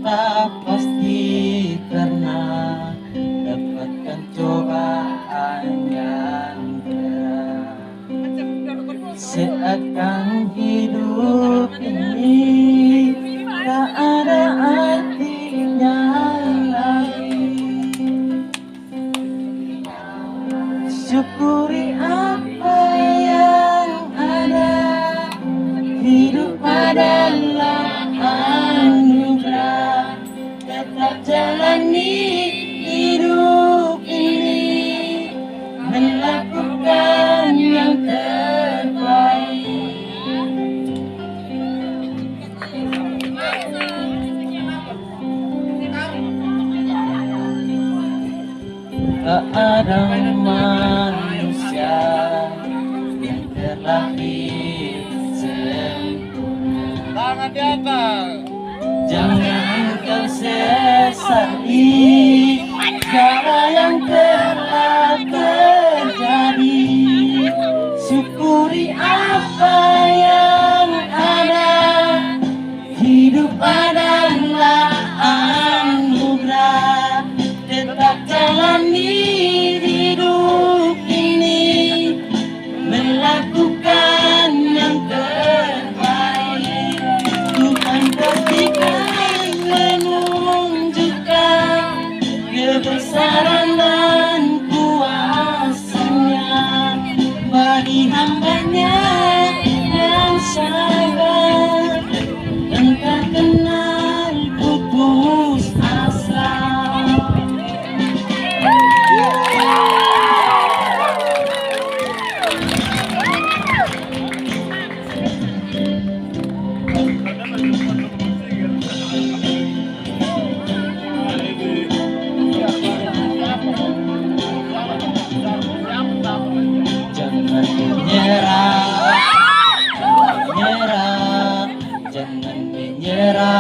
tak pasti karena dapatkan cobaan yang berat. Seakan hidup ini tak ada artinya lagi. Syukuri apa yang ada, hidup adalah anugerah. Tetap jalani hidup ini, melakukan yang terbaik. Tak ada manusia yang terlahir sempurna. Tangan di atas. Jangan kau sesali segala yang telah terjadi. Syukuri apa yang ada, hidup adalah anugerah. Tetap jalani hidup ini, melakukan yang terbaik. Tuhan pastikan menunjukkan kebesaran dan kuasa-Nya bagi hamba-Nya yang sabar dan tak kenal putus asa. Jangan menyerah, jangan menyerah,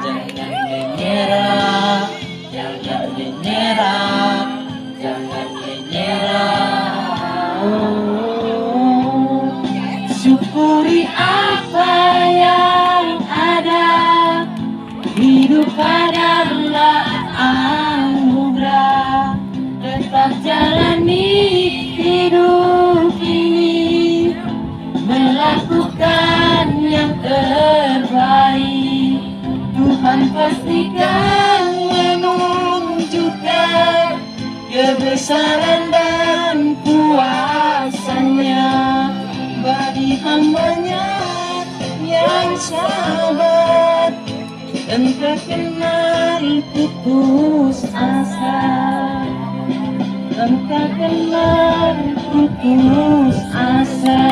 jangan menyerah, jangan menyerah, jangan menyerah. Oh, syukuri apa yang ada, hidup adalah anugerah. Tetap jalani hidup ini, melakukan yang terbaik. Tuhan pastikan menunjukkan kebesaran dan kuasa-Nya bagi hamba-Nya yang sabar dan tak kenal putus asa. Dan tak kenal putus asa.